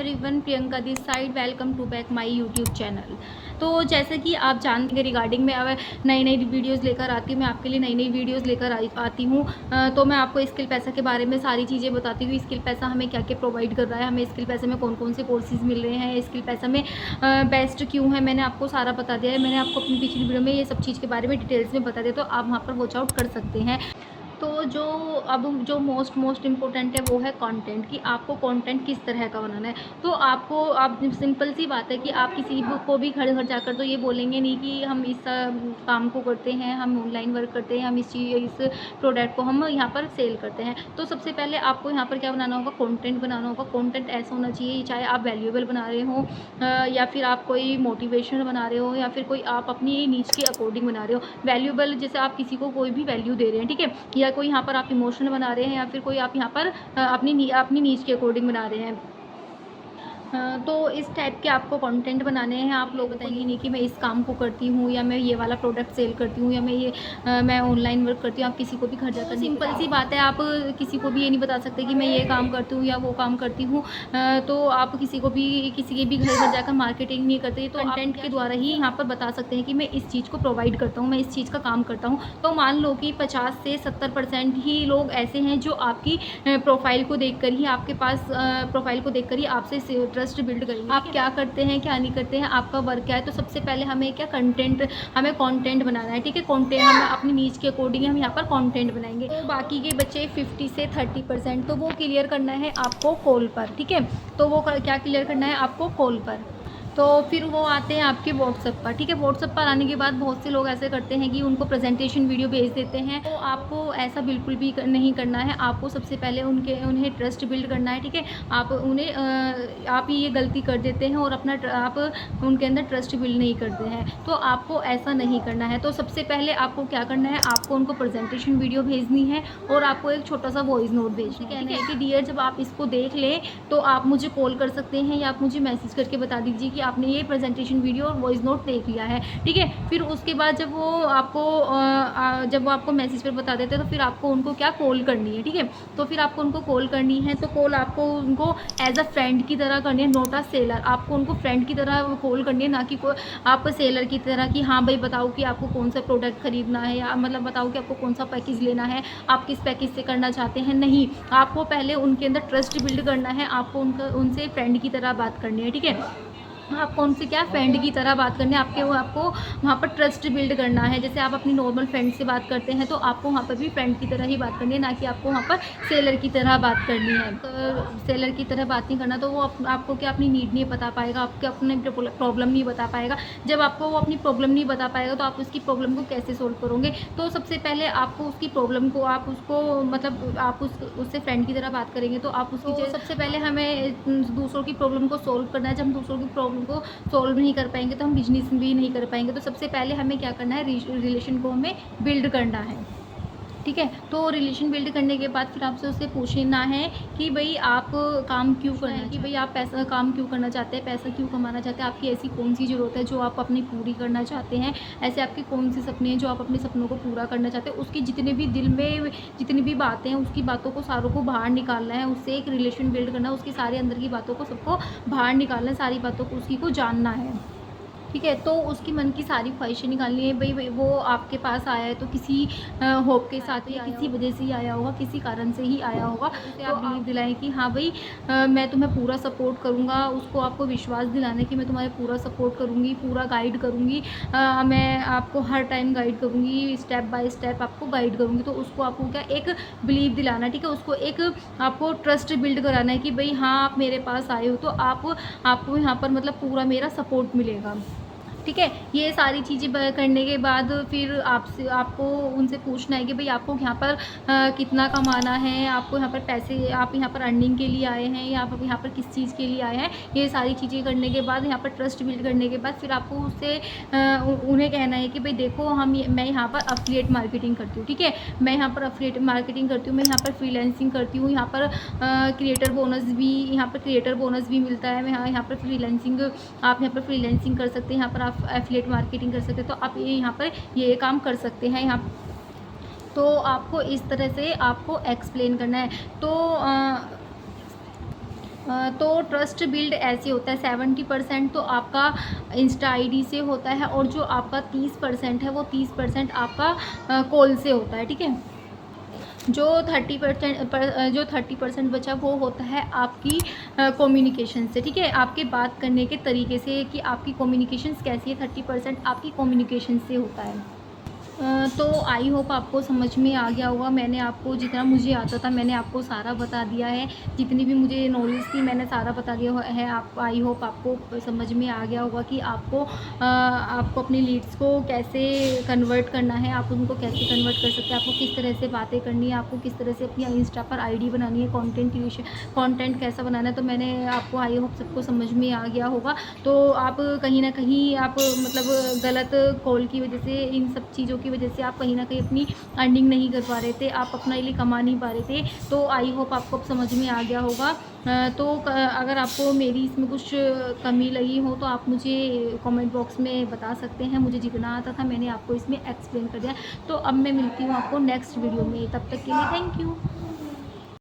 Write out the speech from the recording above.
Everyone, Priyanka this side. Welcome to back my YouTube channel. तो जैसे कि आप जानते हैं रिगार्डिंग मैं अब नई नई वीडियोस लेकर आती हूँ। मैं आपके लिए नई नई वीडियोस लेकर आती हूँ। तो मैं आपको स्किल पैसा के बारे में सारी चीज़ें बताती हूँ। स्किल पैसा हमें क्या क्या प्रोवाइड कर रहा है, हमें स्किल पैसे में कौन कौन से कोर्सेज मिल रहे हैं, स्किल पैसा में बेस्ट क्यों है, मैंने आपको सारा बता दिया है। मैंने आपको अपनी पिछली वीडियो में ये सब चीज़ के बारे में डिटेल्स में बता दिया, तो आप वहाँ पर वॉच आउट कर सकते हैं। तो जो मोस्ट इम्पोर्टेंट है वो है कंटेंट, कि आपको कंटेंट किस तरह का बनाना है। तो आप सिंपल सी बात है कि आप किसी को भी घर जाकर तो ये बोलेंगे नहीं कि हम इस काम को करते हैं, हम ऑनलाइन वर्क करते हैं, हम इस प्रोडक्ट को हम यहाँ पर सेल करते हैं। तो सबसे पहले आपको यहाँ पर क्या बनाना होगा, कंटेंट बनाना होगा। कंटेंट ऐसा होना चाहिए, चाहे आप वैल्यूएबल बना रहे हो या फिर आप कोई मोटिवेशनल बना रहे हो, या फिर कोई आप अपनी नीच के अकॉर्डिंग बना रहे हो। वैल्यूएबल जैसे आप किसी को कोई भी वैल्यू दे रहे हैं, ठीक है, या कोई यहाँ पर आप इमोशनल बना रहे हैं, या फिर कोई आप यहाँ पर अपनी नीड्स के अकॉर्डिंग बना रहे हैं। तो इस टाइप के आपको कंटेंट बनाने हैं। आप लोग बताएंगे नहीं कि मैं इस काम को करती हूँ, या मैं ये वाला प्रोडक्ट सेल करती हूँ, या मैं ऑनलाइन वर्क करती हूँ। आप किसी को भी घर जाकर सिंपल सी बात है, आप किसी को भी ये नहीं बता सकते कि मैं ये काम करती हूँ या वो काम करती हूँ। तो आप किसी के भी घर जाकर मार्केटिंग नहीं करते, तो कंटेंट के द्वारा ही यहाँ पर बता सकते हैं कि मैं इस चीज़ को प्रोवाइड करता हूँ, मैं इस चीज़ का काम करता हूँ। तो मान लो कि 50 से 70% ही लोग ऐसे हैं जो आपकी प्रोफाइल को देखकर ही आपसे ट्रस्ट बिल्ड करेंगे। आप क्या करते हैं, क्या नहीं करते हैं, आपका वर्क क्या है। तो सबसे पहले हमें कंटेंट बनाना है, ठीक है। कंटेंट हम अपनी नीच के अकॉर्डिंग हम यहाँ पर कंटेंट बनाएंगे। तो बाकी के बच्चे 50 से 30%, तो वो क्लियर करना है आपको कॉल पर, ठीक है। तो वो क्या क्लियर करना है आपको कॉल पर। तो फिर वो आते हैं आपके व्हाट्सएप पर, ठीक है। व्हाट्सएप पर आने के बाद बहुत से लोग ऐसे करते हैं कि उनको प्रेजेंटेशन वीडियो भेज देते हैं। तो आपको ऐसा बिल्कुल भी नहीं करना है। आपको सबसे पहले उन्हें ट्रस्ट बिल्ड करना है, ठीक है। आप ये गलती कर देते हैं और आप उनके अंदर ट्रस्ट बिल्ड नहीं करते हैं। तो आपको ऐसा नहीं करना है। तो सबसे पहले आपको क्या करना है, आपको उनको प्रेजेंटेशन वीडियो भेजनी है और आपको एक छोटा सा वॉइस नोट भेजना है, कहना है कि डियर, जब आप इसको देख लें तो आप मुझे कॉल कर सकते हैं, या आप मुझे मैसेज करके बता दीजिए कि आपने ये प्रेजेंटेशन वीडियो और वॉइस नोट देख लिया है, ठीक है। फिर उसके बाद जब वो आपको मैसेज पर बता देते हैं, तो फिर आपको उनको क्या कॉल करनी है, ठीक है। तो फिर आपको उनको कॉल करनी है, तो कॉल आपको उनको एज अ फ्रेंड की तरह करनी है, नॉट अ सेलर। आपको उनको फ्रेंड की तरह कॉल करनी है, ना कि आप सेलर की तरह कि हाँ भाई बताओ कि आपको कौन सा प्रोडक्ट खरीदना है, या मतलब बताओ कि आपको कौन सा पैकेज लेना है, आप किस पैकेज से करना चाहते हैं। नहीं, आपको पहले उनके अंदर ट्रस्ट बिल्ड करना है। आपको उनसे फ्रेंड की तरह बात करनी है, ठीक है। आपको उनसे क्या फ्रेंड की तरह बात करनी है। आपको वहाँ पर ट्रस्ट बिल्ड करना है। जैसे आप अपनी नॉर्मल फ्रेंड से बात करते हैं, तो आपको वहाँ पर भी फ्रेंड की तरह ही बात करनी है, ना कि आपको वहाँ पर सेलर की तरह बात करनी है। तो सेलर की तरह बात नहीं करना, तो वो आपको क्या अपनी नीड नहीं बता पाएगा, आपके अपने प्रॉब्लम नहीं बता पाएगा। जब आपको वो अपनी प्रॉब्लम नहीं बता पाएगा, तो आप उसकी प्रॉब्लम को कैसे सोल्व करोगे। तो सबसे पहले आपको उसकी प्रॉब्लम को आप उससे फ्रेंड की तरह बात करेंगे, तो आप उसकी सबसे पहले हमें दूसरों की प्रॉब्लम को सोल्व करना है। जब हम दूसरों की प्रॉब्लम को सॉल्व नहीं कर पाएंगे, तो हम बिजनेस भी नहीं कर पाएंगे। तो सबसे पहले हमें क्या करना है, रिलेशन को हमें बिल्ड करना है, ठीक है। तो रिलेशन बिल्ड करने के बाद फिर आपसे उससे पूछना है कि भाई आप काम क्यों करना है, कि भाई आप काम क्यों करना चाहते हैं, पैसा क्यों कमाना चाहते हैं, आपकी ऐसी कौन सी ज़रूरत है जो आप अपनी पूरी करना चाहते हैं, ऐसे आपके कौन से सपने हैं जो आप अपने सपनों को पूरा करना चाहते हैं। उसकी जितने भी दिल में जितनी भी बातें हैं, उसकी बातों को सारों को बाहर निकालना है। उससे एक रिलेशन बिल्ड करना है, उसकी सारे अंदर की बातों को सबको बाहर निकालना है, सारी बातों को उसकी को जानना है, ठीक है। तो उसकी मन की सारी ख्वाहिशें निकालनी है। भाई वो आपके पास आया है तो किसी होप के साथ ही, किसी वजह से ही आया होगा, किसी कारण से ही आया होगा। तो आप बिलीव दिलाएं कि हाँ भाई मैं तुम्हें पूरा सपोर्ट करूँगा। उसको आपको विश्वास दिलाना कि मैं तुम्हारे पूरा सपोर्ट करूँगी, पूरा गाइड करूँगी। मैं आपको हर टाइम गाइड करूँगी, स्टेप बाय स्टेप आपको गाइड करूँगी। तो उसको आपको क्या एक बिलीव दिलाना, ठीक है। उसको एक आपको ट्रस्ट बिल्ड कराना है कि भाई हाँ आप मेरे पास आए हो, तो आपको यहाँ पर मतलब पूरा मेरा सपोर्ट मिलेगा, ठीक है। ये सारी चीज़ें करने के बाद फिर आपको उनसे पूछना है कि भाई आपको यहाँ पर कितना कमाना है, आपको यहाँ पर पैसे, आप यहाँ पर अर्निंग के लिए आए हैं, या आप यहाँ पर किस चीज़ के लिए आए हैं। ये सारी चीज़ें करने के बाद, यहाँ पर ट्रस्ट बिल्ड करने के बाद, फिर आपको उससे उन्हें कहना है कि भाई देखो मैं यहाँ पर अफिलिएट मार्केटिंग करती हूँ, ठीक है। मैं यहाँ पर अफिलिएट मार्केटिंग करती हूँ, मैं यहाँ पर फ्रीलांसिंग करती हूँ, यहाँ पर क्रिएटर बोनस भी मिलता है। मैं यहाँ पर फ्रीलांसिंग, आप यहाँ पर फ्रीलांसिंग कर सकते हैं, यहाँ पर आप एफिलिएट मार्केटिंग कर सकते हैं। तो आप यहाँ पर ये काम कर सकते हैं यहाँ। तो आपको इस तरह से आपको एक्सप्लेन करना है। तो ट्रस्ट बिल्ड ऐसे होता है, 70% तो आपका इंस्टा आईडी से होता है और जो आपका 30% है वो 30% आपका कॉल से होता है, ठीक है। जो 30% बचा वो होता है आपकी कम्युनिकेशन से, ठीक है, आपके बात करने के तरीके से कि आपकी कम्युनिकेशंस कैसी है, 30% आपकी कम्युनिकेशन से होता है। तो आई होप आपको समझ में आ गया होगा। मैंने आपको जितना मुझे आता था मैंने आपको सारा बता दिया है, जितनी भी मुझे नॉलेज थी मैंने सारा बता दिया है। आप आई होप आपको समझ में आ गया होगा कि आपको अपनी लीड्स को कैसे कन्वर्ट करना है, आप उनको कैसे कन्वर्ट कर सकते हैं, आपको किस तरह से बातें करनी है, आपको किस तरह से अपनी इंस्टा पर आईडी बनानी है, कंटेंट कैसा बनाना है। तो मैंने आपको आई होप सबको समझ में आ गया होगा। तो आप कहीं ना कहीं आप मतलब गलत कॉल की वजह से, इन सब चीज़ों की वजह से आप कहीं ना कहीं अपनी अर्निंग नहीं कर पा रहे थे, आप अपने लिए कमा नहीं पा रहे थे। तो आई होप आपको अब समझ में आ गया होगा। तो अगर आपको मेरी इसमें कुछ कमी लगी हो तो आप मुझे कमेंट बॉक्स में बता सकते हैं। मुझे जितना आता था मैंने आपको इसमें एक्सप्लेन कर दिया। तो अब मैं मिलती हूँ आपको नेक्स्ट वीडियो में, तब तक के लिए थैंक यू।